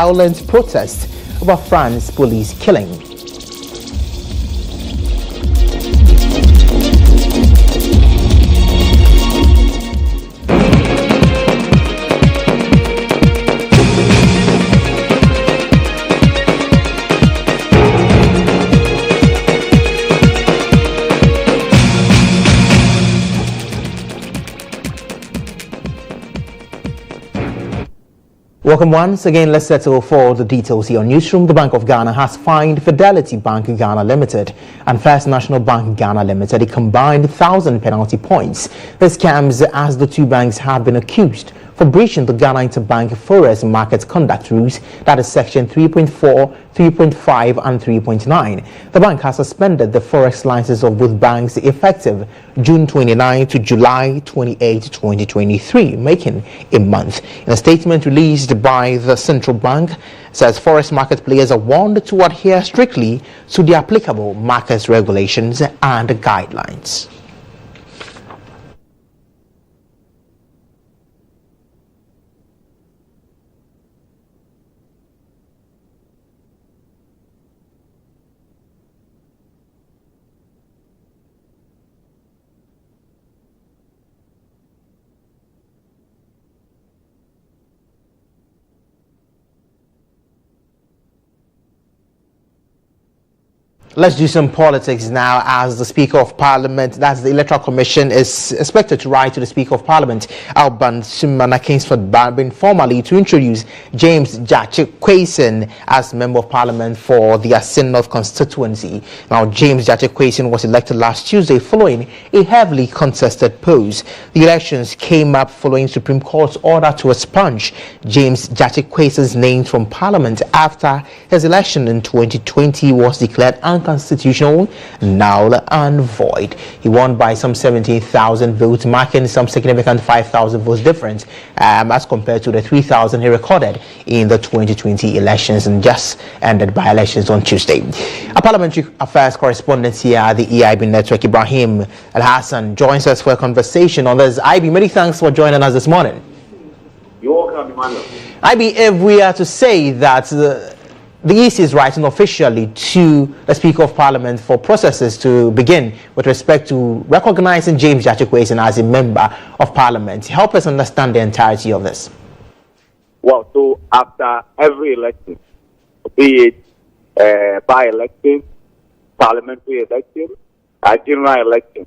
violent protest over France police killing. Welcome once again. Let's settle for the details here on Newsroom. The Bank of Ghana has fined Fidelity Bank Ghana Limited and First National Bank Ghana Limited a combined 1,000 penalty points. This comes as the two banks have been accused for breaching the Ghana Interbank Forex Market Conduct Rules, that is Section 3.4, 3.5 and 3.9. The bank has suspended the forex licenses of both banks effective June 29 to July 28, 2023, making a month. In a statement released by the central bank, says forex market players are warned to adhere strictly to the applicable market regulations and guidelines. Let's do some politics now, as the Speaker of Parliament, that's the Electoral Commission, is expected to write to the Speaker of Parliament, Alban Sumana Kingsford Barbin, formally to introduce James Gyakye-Quayson as Member of Parliament for the Asin North constituency. Now, James Gyakye-Quayson was elected last Tuesday following a heavily contested polls. The elections came up following Supreme Court's order to expunge James Gyakye-Quayson's name from Parliament after his election in 2020 was declared unconstitutional, null and void. He won by some 17,000 votes, marking some significant 5,000 votes difference as compared to the 3,000 he recorded in the 2020 elections and just ended by elections on Tuesday. A parliamentary affairs correspondent here at the EIB network, Ibrahim Al-Hassan, joins us for a conversation on this. IB, many thanks for joining us this morning. You're welcome, Emmanuel. IB, if we are to say that the EC is writing officially to the Speaker of Parliament for processes to begin with respect to recognizing James Gyakye-Quayson as a Member of Parliament. Help us understand the entirety of this. Well, so after every election, be it by-election, parliamentary election, general election,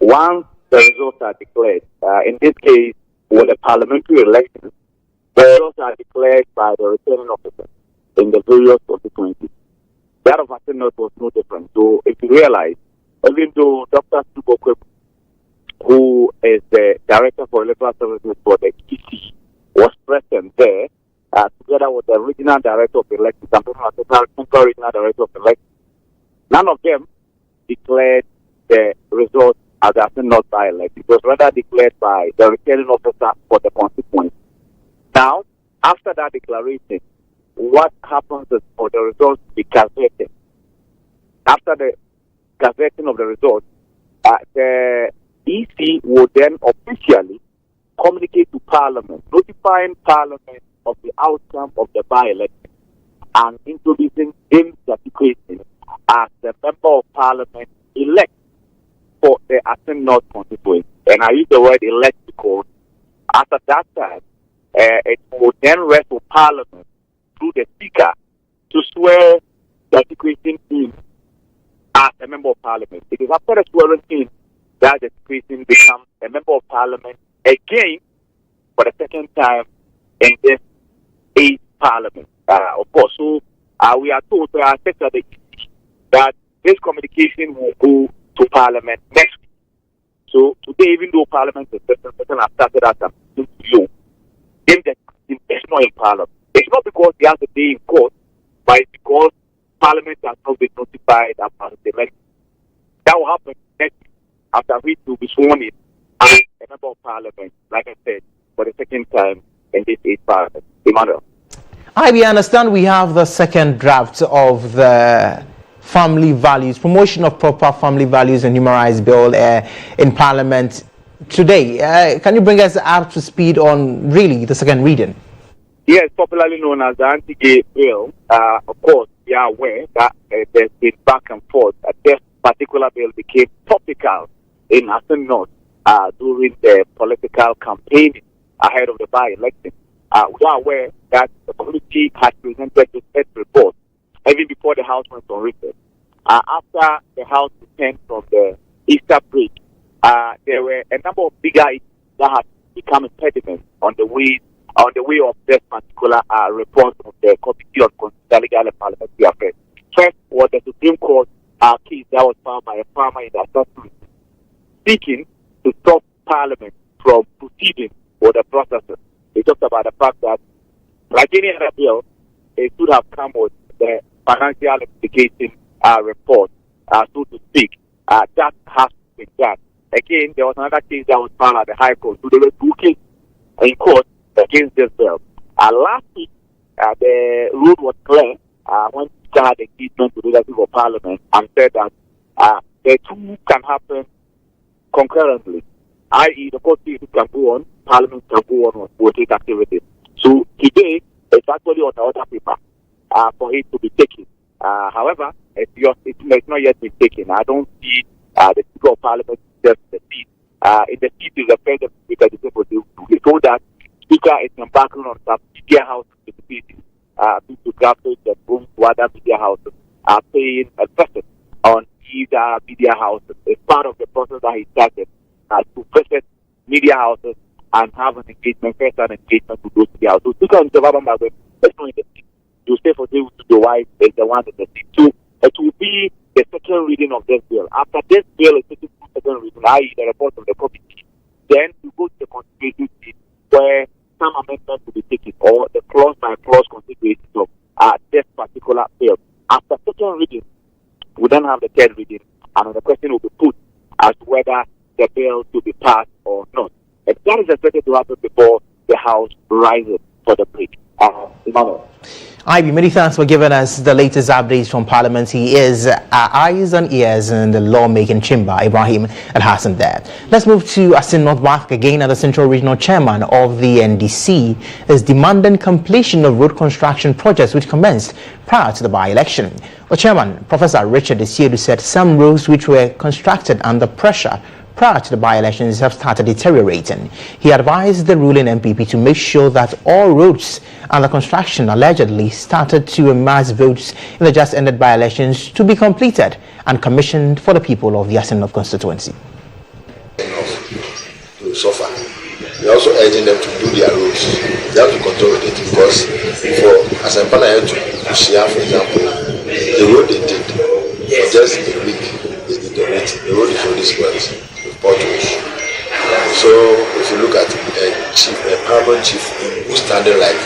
once the results are declared, in this case, with the parliamentary election, the results are declared by the returning officer in the various constituencies. That of Asin North was no different. So if you realize, even though Dr. Subokwe, who is the Director for Electoral Services for the EC, was present there, together with the Regional Director of Elections, and the Regional Director of Elections, none of them declared the results as Asin North by-election. It was rather declared by the returning officer for the constituency. Now, after that declaration, what happens is for the results to be gazetted. After the gazetting of the results, the EC will then officially communicate to Parliament, notifying Parliament of the outcome of the by-election and introducing James Gyakye-Quayson as the Member of Parliament elect for the Asin North constituency. And I use the word elect because after that time, it will then rest on Parliament through the Speaker to swear Gyakye-Quayson in as a Member of Parliament. It is after the swearing in that Gyakye-Quayson becomes a Member of Parliament again for the second time in this 8th Parliament. Of course, so we are told that this communication will go to Parliament next week. So today, even though Parliament is certain has started as a CEO, James Gyakye-Quayson is not in Parliament. It's not because he has a day in court, but it's because Parliament has not been notified about the election. That will happen next week after which he will be sworn in as a Member of Parliament, like I said, for the second time in this 8th Parliament. Emmanuel. We understand we have the second draft of the family values, promotion of proper family values and human rights bill in Parliament today. Can you bring us up to speed on really the second reading? Yes, popularly known as the anti-gay bill. Of course, we are aware that there's been back and forth. This particular bill became topical in Asin North during the political campaign ahead of the by-election. We are aware that the committee had presented its first report even before the House went on recess. After the House returned from the Easter break, there were a number of bigger issues that had become impediments on the way of this particular report of the Committee on Constitutional, Legal and Parliamentary Affairs. First was the Supreme Court case that was filed by a farmer in the assembly, seeking to stop Parliament from proceeding with the processes. They talked about the fact that, like any other bill, it should have come with the financial implication report, so to speak. That has been done. Again, there was another case that was filed at the High Court. So there were two cases in court against this bill. Last week, the road was clear when Speaker had engagement with the leadership of Parliament and said that the two can happen concurrently, i.e., the court cases can go on, Parliament can go on with its activities. So today, it's actually on the order paper for it to be taken. However, it's not yet been taken. I don't see the Speaker of Parliament just the seat. In the seat is a friend of the Speaker disabled. We told that Speaker is embarking on some media houses activities to graphics and going to other media houses are paying a visit on either media houses. It's part of the process that he started to visit media houses and have an engagement, first-hand engagement with those media houses. So Speaker on the Babambawe, let's not in the seat. To stay for the wife is the one in the seat. So it will be the second reading of this bill. After this bill is taken to second reading, i.e. the report of the committee, then we go to the consideration seat where some amendments will be taken, or the clause-by-clause consideration of this particular bill. After second reading, we then have the third reading, and the question will be put as to whether the bill should be passed or not. And that is expected to happen before the House rises for the break. Ivy, many thanks for giving us the latest updates from Parliament. He is our eyes and ears in the lawmaking chamber, Ibrahim Al Hassan there. Let's move to Asin North Bath again. The Central Regional Chairman of the NDC is demanding completion of road construction projects which commenced prior to the by-election. The chairman, Professor Richard Isiedu, said some roads which were constructed under pressure prior to the by-elections have started deteriorating. He advised the ruling MPP to make sure that all roads under construction allegedly started to amass votes in the just ended by-elections to be completed and commissioned for the people of the Asin North constituency. To suffer. We're also urging them to do their roads. They have to control it because for Asampana to Shia, for example, the road they did for just a week, they did the road is already spoiled. Portals. So if you look at a paramount chief who's standing like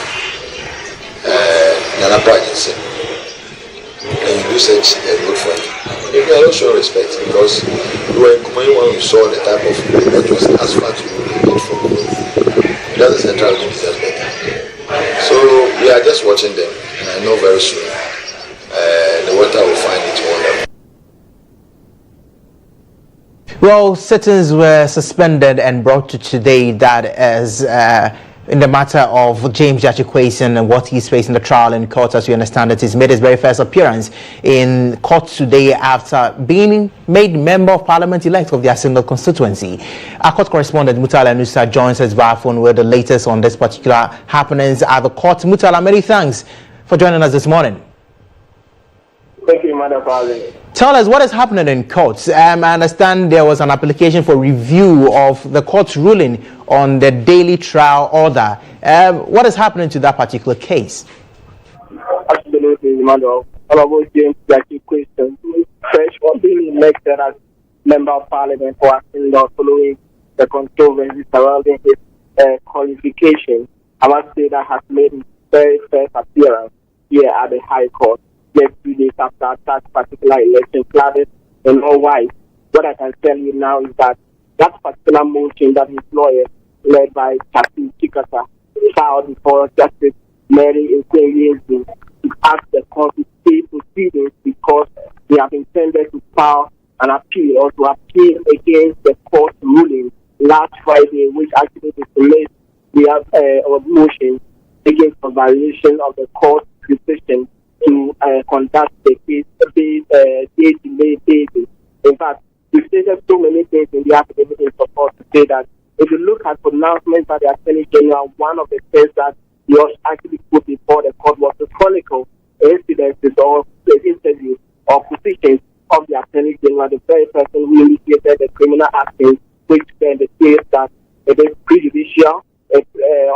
Nana Prajensen, and you do such a good for him, maybe I don't show respect because we were in Kumayi when we saw the type of that was asphalt we need for growth. That's the central region deserves better. So we are just watching them, and I know very soon the water will find its wonderful. Well, sittings were suspended and brought to today. That is in the matter of James Jachikwason and what he's facing the trial in court. As we understand it, he's made his very first appearance in court today after being made member of Parliament-elect of the Asin North constituency. Our court correspondent Mutala Nusa joins us via phone with the latest on this particular happenings at the court. Mutala, many thanks for joining us this morning. Thank you, Madam President. Tell us what is happening in courts. I understand there was an application for review of the court's ruling on the daily trial order. What is happening to that particular case? Absolutely, Madam. Honorable James Jachikwason, fresh for being elected as Member of Parliament for Asin North following the controversy surrounding his qualification. I must say that has made his very first appearance here at the High Court. Just 2 days after that particular election flooded in all white. What I can tell you now is that particular motion that his lawyer, led by Chafi Chikasa, filed before Justice Mary Nkwenye to ask the court to stay proceedings because they have intended to file an appeal or to appeal against the court ruling last Friday, which actually dismissed the motion against the violation of the court decision to conduct the case day-to-day basis. In fact, we stated so many things in the academic support to say that if you look at pronouncements by the Attorney General, one of the things that he was actually put before the court was to chronicle incidences or the interviews or positions of the Attorney General, the very person who initiated the criminal action, which then the case that it is prejudicial, it's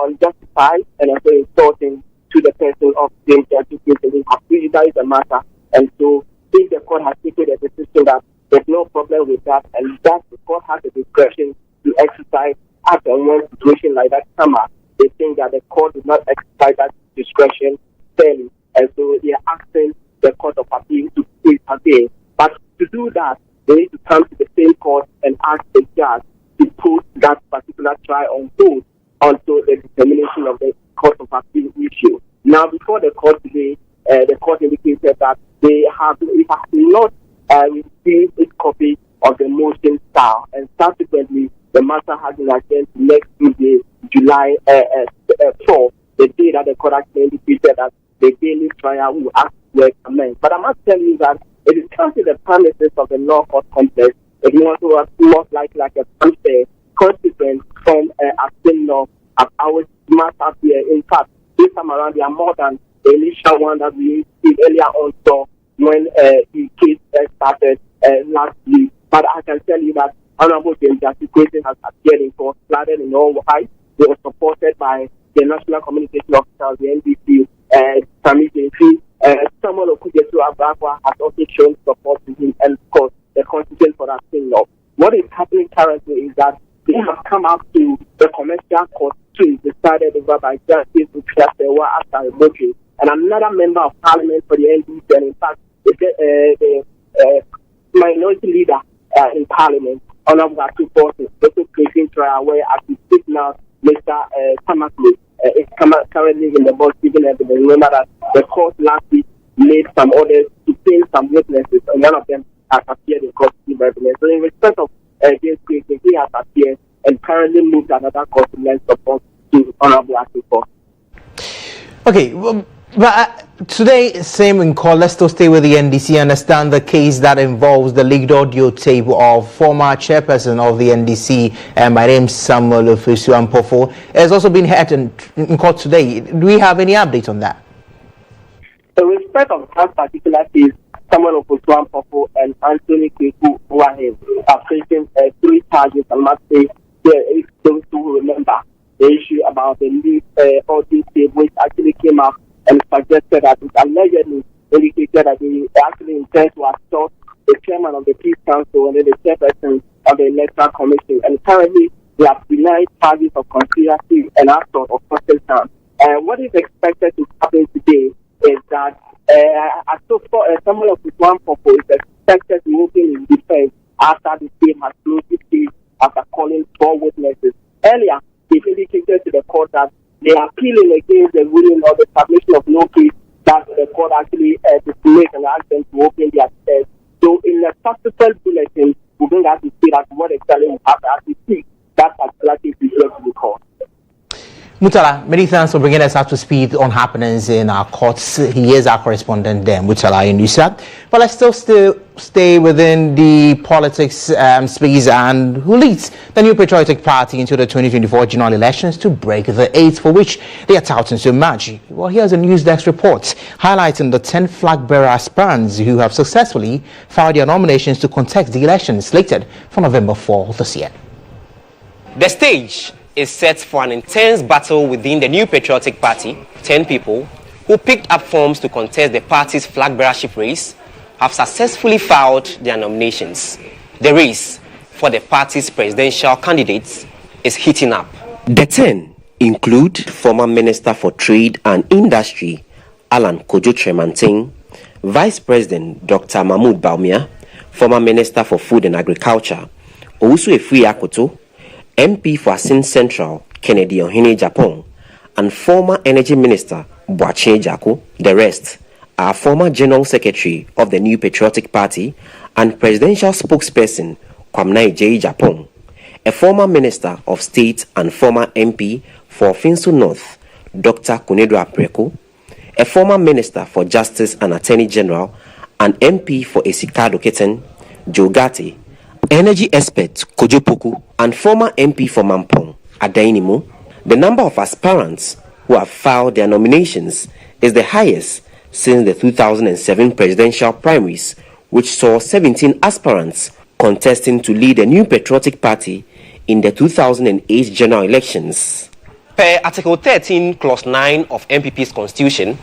unjustified, and also insulting to the person of James Jackie has prejudiced the matter. And so, if the court has taken a decision that there's no problem with that, and that the court has the discretion to exercise after one situation like that come up, they think that the court did not exercise that discretion fairly, and so they are asking the Court of Appeal to intervene. But to do that, they need to come to the same court and ask the judge to put that particular trial on hold until the determination of the Court of Appeal issue. Now, before the court today, the court indicated that it has not received its copy of the motion style, and subsequently the matter has been adjourned to next Tuesday, July 4th, the day that the court actually indicated that the daily trial will actually commence. But I must tell you that it is currently the premises of the law court complex. It was most likely like a unfair consequence from a law of our matter here. In fact, this time around, there are more than the initial one that we did earlier on, so when the case started last week. But I can tell you that Honorable James Jackie has appeared in court, flooded in all white. They were supported by the National Communication Officer, the NBC, Sami Jenfi. Someone who could get to Abrakwa has also shown support to him, and of course, the constitution for that thing law. What is happening currently is that they have come out to the commercial court to decided over by justice to clear the war after a motion. And another member of parliament for the NDC, and in fact, the minority leader in parliament, Honorable Atu also facing trial where as we speak now, Mr. Tamaklu is currently in the box giving evidence. Remember that the court last week made some orders to pay some witnesses, and one of them has appeared in court to give evidence. So in respect of James Quigley, he has appeared and currently moved another court to lend support to Honorable Atu. Okay, well, but today, same in court, let's still stay with the NDC. Understand the case that involves the leaked audio tape of former chairperson of the NDC, my name is Samuel Ofisu Ampofo. Has also been heard in court today. Do we have any update on that? In respect of that particular case, Samuel Ofisu Ampofo and Anthony Kweku are facing 3 charges. I must say, if those who remember the issue about the leaked audio tape, which actually came up and suggested that it allegedly indicated that they actually intend to assault the chairman of the Peace Council and then the chairperson of the Electoral Commission. And currently, they have denied charges of conspiracy and assault of person. What is expected to happen today is that someone of this one purpose is expected to open his defense after the state has closed its case after calling 4 witnesses. Earlier, they indicated to the court that they are appealing against the ruling or the establishment of no case that the court actually dismissed and asked them to open their affairs. So in the subsequent bulletin, we're going to have to see that what exactly will happen as we speak. That particular case is yet to be called. Mutala, many thanks for bringing us up to speed on happenings in our courts. He is our correspondent there, Mutala in Yusa. But let's still stay within the politics space, and who leads the New Patriotic Party into the 2024 general elections to break the 8th for which they are touting so much. Well, here's a News Desk report highlighting the 10 flag-bearer aspirants who have successfully filed their nominations to contest the elections slated for November 4 this year. The stage is set for an intense battle within the New Patriotic Party. 10 people who picked up forms to contest the party's flag bearership race have successfully filed their nominations. The race for the party's presidential candidates is heating up. The 10 include former Minister for Trade and Industry, Alan Kojo Tremantin, Vice President Dr. Mahmoud Baumia, former Minister for Food and Agriculture, Owusu Efui Akoto, MP for Asin Central, Kennedy Ohene Japan, and former Energy Minister, Boache Jako. The rest are former General Secretary of the New Patriotic Party and Presidential Spokesperson, Kwamnai J. Japan, a former Minister of State and former MP for Finsu North, Dr. Kunedra Apreko, a former Minister for Justice and Attorney General and MP for Esikado Keten, Joe Gatti, energy expert Kojo Poku, and former MP for Mampong, Adainimu. The number of aspirants who have filed their nominations is the highest since the 2007 presidential primaries, which saw 17 aspirants contesting to lead the New Patriotic Party in the 2008 general elections. Per Article 13, Clause 9 of MPP's constitution,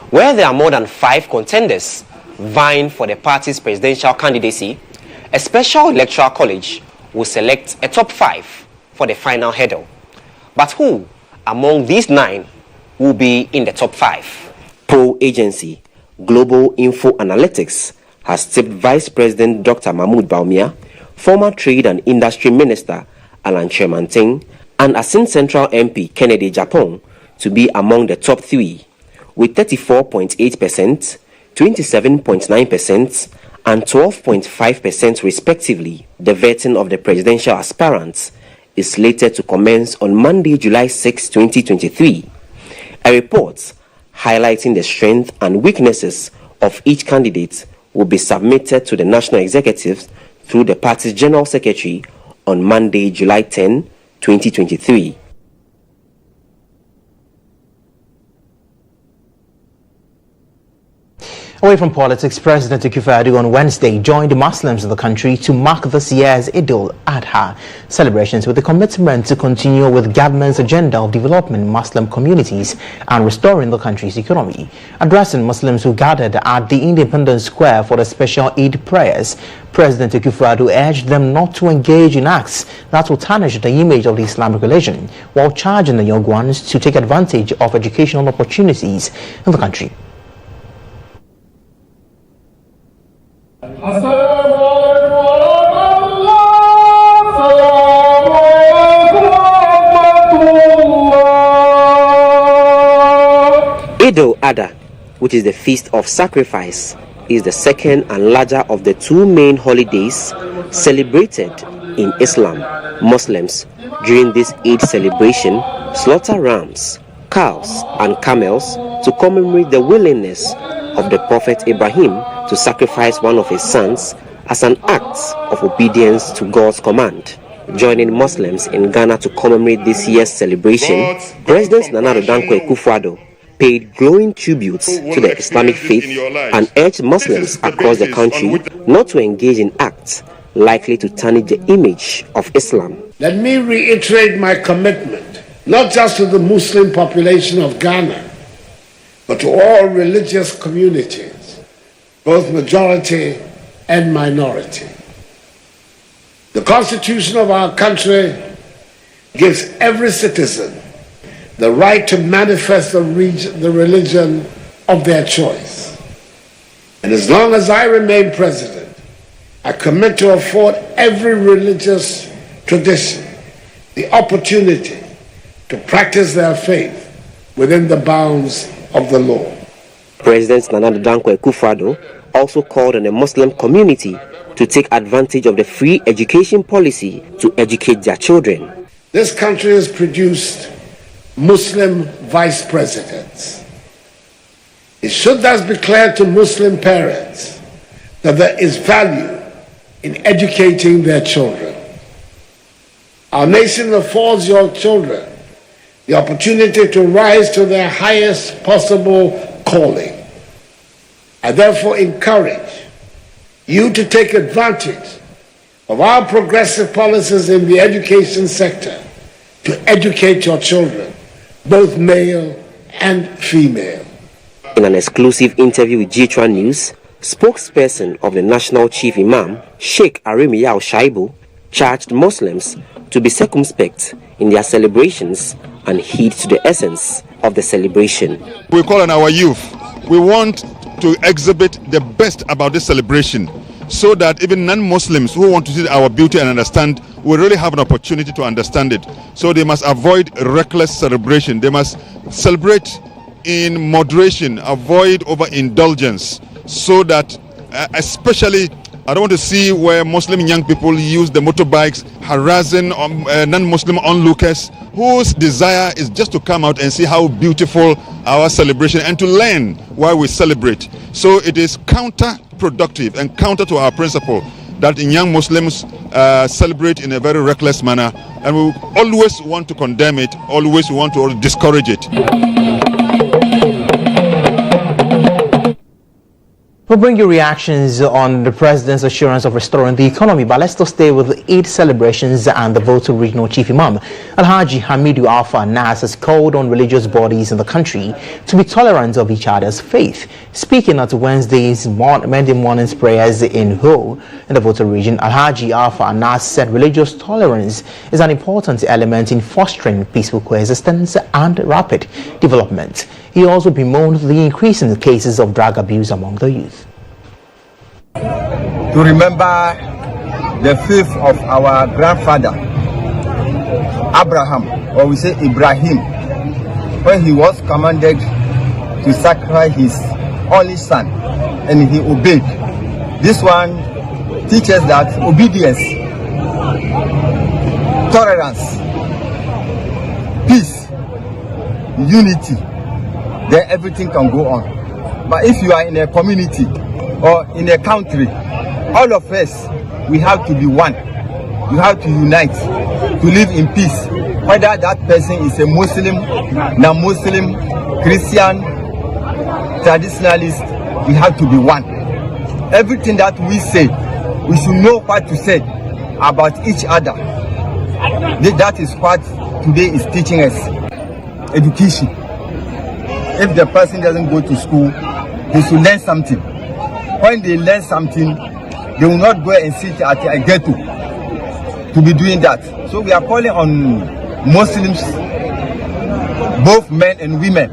where there are more than 5 contenders vying for the party's presidential candidacy, a special electoral college will select a top 5 for the final hurdle. But who among these 9 will be in the top 5? Pro-agency Global Info Analytics has tipped Vice President Dr. Mahmoud Baumia, former Trade and Industry Minister Alan Chemanting, and Asin Central MP Kennedy Japon to be among the top 3, with 34.8%, 27.9%, and 12.5% respectively. The vetting of the presidential aspirants is slated to commence on Monday, July 6, 2023. A report highlighting the strengths and weaknesses of each candidate will be submitted to the National Executive through the party's General Secretary on Monday, July 10, 2023. Away from politics, President Akufo-Addo on Wednesday joined Muslims of the country to mark this year's Eid al-Adha celebrations with a commitment to continue with government's agenda of developing Muslim communities and restoring the country's economy. Addressing Muslims who gathered at the Independence Square for the special Eid prayers, President Akufo-Addo urged them not to engage in acts that will tarnish the image of the Islamic religion, while charging the young ones to take advantage of educational opportunities in the country. Eid al-Adha, which is the feast of sacrifice, is the second and larger of the 2 main holidays celebrated in Islam. Muslims during this Eid celebration slaughter rams, cows and camels to commemorate the willingness of the Prophet Ibrahim to sacrifice one of his sons as an act of obedience to God's command. Joining Muslims in Ghana to commemorate this year's celebration, President Nana Addo Dankwa Akufo-Addo paid glowing tributes to the Islamic faith and urged Muslims across the country not to engage in acts likely to tarnish the image of Islam. Let me reiterate my commitment, not just to the Muslim population of Ghana, but to all religious communities, both majority and minority. The Constitution of our country gives every citizen the right to manifest the religion of their choice. And as long as I remain president, I commit to afford every religious tradition the opportunity to practice their faith within the bounds of the law. President Nana Addo Dankwa Akufo-Addo also called on the Muslim community to take advantage of the free education policy to educate their children. This country has produced Muslim vice presidents. It should thus be clear to Muslim parents that there is value in educating their children. Our nation affords your children the opportunity to rise to their highest possible calling. I therefore encourage you to take advantage of our progressive policies in the education sector to educate your children, both male and female. In an exclusive interview with GHOne News, spokesperson of the National Chief Imam, Sheikh Arimiya Shaibu, charged Muslims to be circumspect in their celebrations and heed to the essence of the celebration. We call on our youth. We want to exhibit the best about this celebration so that even non-Muslims who want to see our beauty and understand will really have an opportunity to understand it. So they must avoid reckless celebration. They must celebrate in moderation, avoid overindulgence, so that especially I don't want to see where Muslim young people use the motorbikes harassing non-Muslim onlookers whose desire is just to come out and see how beautiful our celebration and to learn why we celebrate. So it is counterproductive and counter to our principle that young Muslims celebrate in a very reckless manner, and we always want to condemn it, always want to discourage it. We'll bring you reactions on the President's assurance of restoring the economy, but let's still stay with the Eid celebrations and the Volta Regional Chief Imam. Alhaji Hamidu Alfa Nas has called on religious bodies in the country to be tolerant of each other's faith. Speaking at Monday morning's prayers in Ho, in the Volta region, Alhaji Alfa Nas said religious tolerance is an important element in fostering peaceful coexistence and rapid development. He also bemoaned the increase in cases of drug abuse among the youth. To remember the faith of our grandfather Abraham, or we say Ibrahim, when he was commanded to sacrifice his only son and he obeyed. This one teaches that obedience, tolerance, peace, unity, then everything can go on. But if you are in a community or in a country, all of us, we have to be one. You have to unite to live in peace. Whether that person is a Muslim, non-Muslim, Christian, traditionalist, we have to be one. Everything that we say, we should know what to say about each other. That is what today is teaching us. Education. If the person doesn't go to school, he should learn something. When they learn something, they will not go and sit at a ghetto to be doing that. So we are calling on Muslims, both men and women,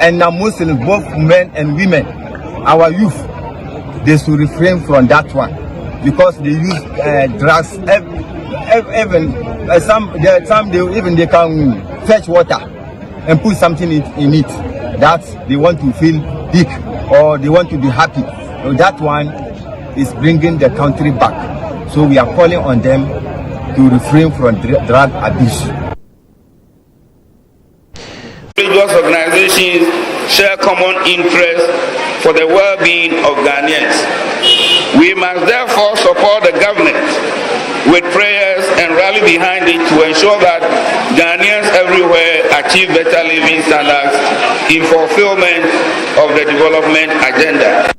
and non-Muslims, both men and women, our youth, they should refrain from that one because they use drugs. Even some they can fetch water and put something in it that they want to feel big or they want to be happy. So that one is bringing the country back. So we are calling on them to refrain from drug abuse. Religious organizations share common interests for the well-being of Ghanaians. We must therefore support the government with prayers and rally behind it to ensure that Ghanaians everywhere achieve better living standards in fulfillment of the development agenda.